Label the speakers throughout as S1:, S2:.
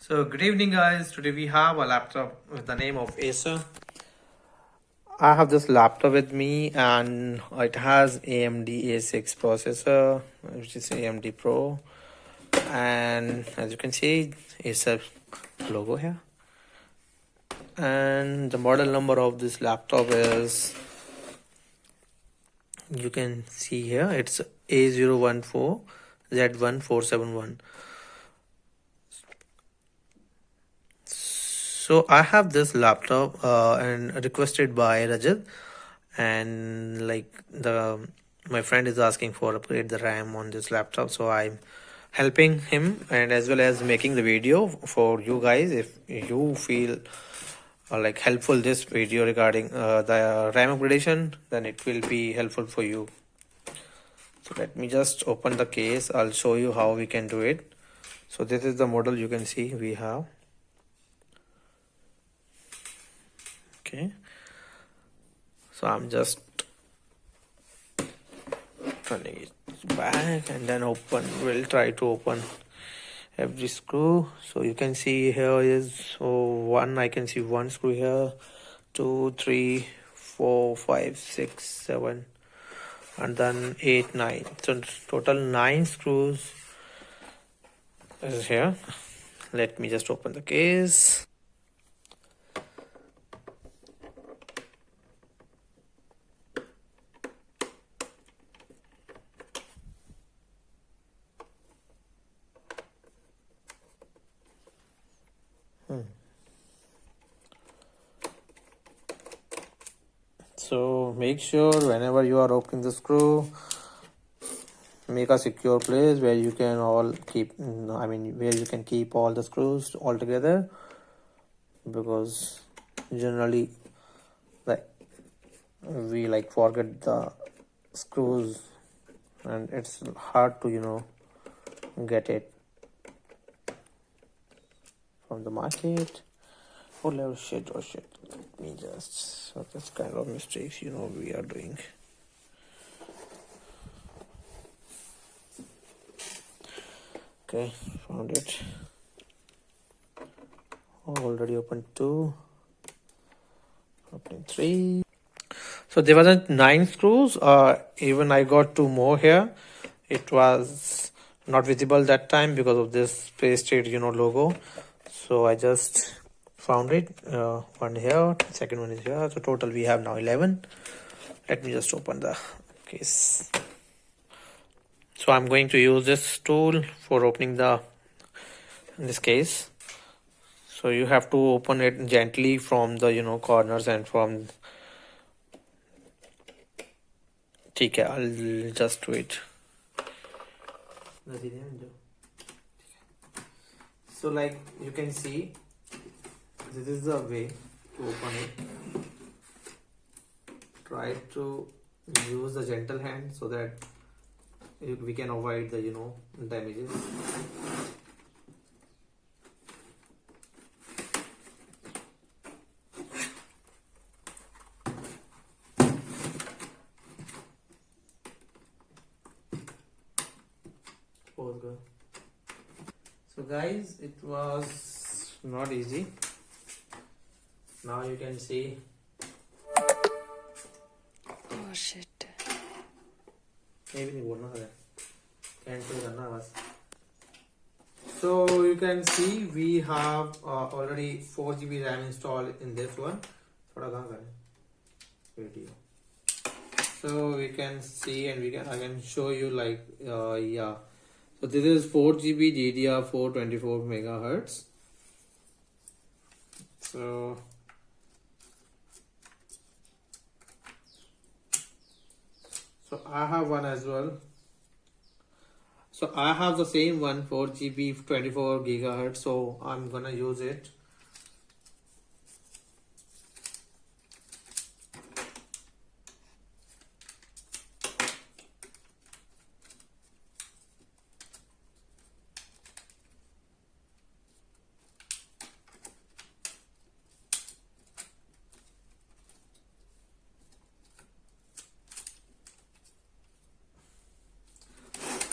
S1: So good evening guys, today we have a laptop with the name of Acer. I have this laptop with me and it has AMD A6 processor which is AMD Pro, and as you can see Acer logo here, and the model number of this laptop is, you can see here, it's A014 Z1-471. So I have this laptop and requested by Rajat, and like my friend is asking for upgrade the RAM on this laptop, so I'm helping him and as well as making the video for you guys. If you feel like helpful this video regarding the RAM upgradation, then it will be helpful for you. So let me just open the case. I'll show you how we can do it. So this is the model you can see we have. Okay, so I'm just turning it back and then open. We'll try to open every screw. So you can see here is one, I can see one screw here, 2, 3, 4, 5, 6, 7, and then 8, 9. So total 9 screws is here. Let me just open the case. So make sure whenever you are opening the screw, make a secure place where you can where you can keep all the screws all together, because generally we forget the screws and it's hard to get it from the market. Oh shit, let me just, so this kind of mistakes we are doing. Okay, found it. Already opened 2, opening 3. So there wasn't 9 screws, even I got 2 more here. It was not visible that time because of this pasted logo. So I just found it, one here, second one is here. So total we have now 11. Let me just open the case. So I'm going to use this tool for opening this case. So you have to open it gently from the corners and from. Okay, I'll just wait. So like you can see, this is the way to open it. Try to use the gentle hand so that we can avoid the damages. So guys, it was not easy. Now you can see.
S2: Oh shit.
S1: So you can see we have already 4 GB RAM installed in this one. Video. So we can see, and I can show you yeah. So this is 4 GB DDR4 24 megahertz. So I have one as well. So I have the same one, 4 GB 24 gigahertz. So I'm gonna use it.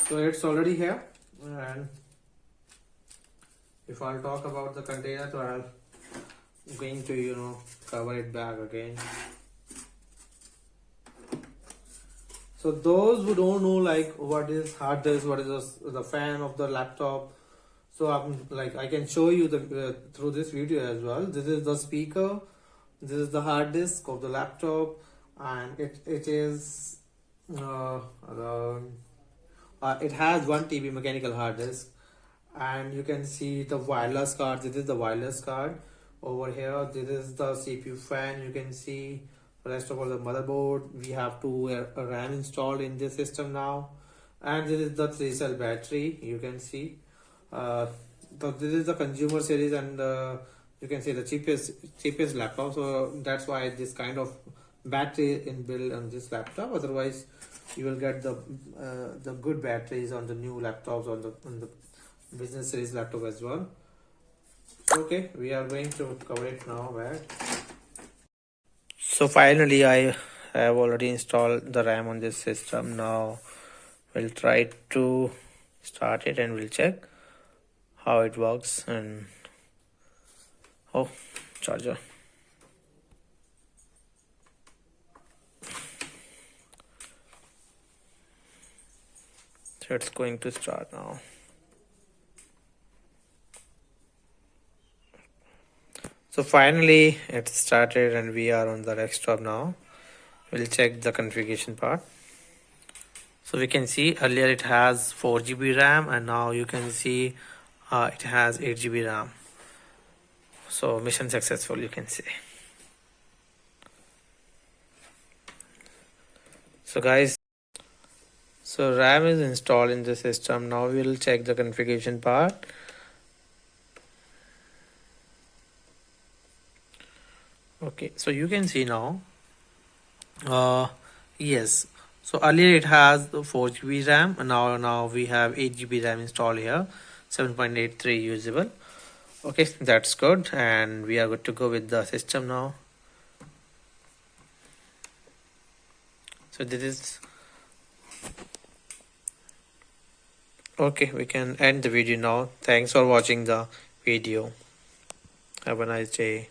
S1: So it's already here, and if I'll talk about the container, so I'm going to cover it back again. So those who don't know like what is hard disk, what is the fan of the laptop, so I can show you the through this video as well. This is the speaker, this is the hard disk of the laptop, and it is around it has 1 TB mechanical hard disk, and you can see the wireless card. This is the wireless card over here. This is the CPU fan. You can see rest of all the motherboard. We have two RAM installed in this system now, and this is the 3-cell battery. You can see this is the consumer series, and you can see the cheapest laptop, so that's why this kind of battery inbuilt on this laptop. Otherwise you will get the good batteries on the new laptops, on the business series laptop as well. Okay, we are going to cover it now back. So finally I have already installed the RAM on this system. Now we'll try to start it and we'll check how it works. And oh, charger. So it's going to start now. So finally it started and we are on the desktop now. We'll check the configuration part. So we can see earlier it has 4 GB RAM, and now you can see it has 8 GB RAM. So mission successful, you can say. So guys, so RAM is installed in the system. Now we'll check the configuration part. Okay, so you can see now. Yes, so earlier it has 4 GB RAM, and now we have 8 GB RAM installed here, 7.83 usable. Okay, that's good, and we are good to go with the system now. So this is okay. We can end the video now. Thanks for watching the video. Have a nice day.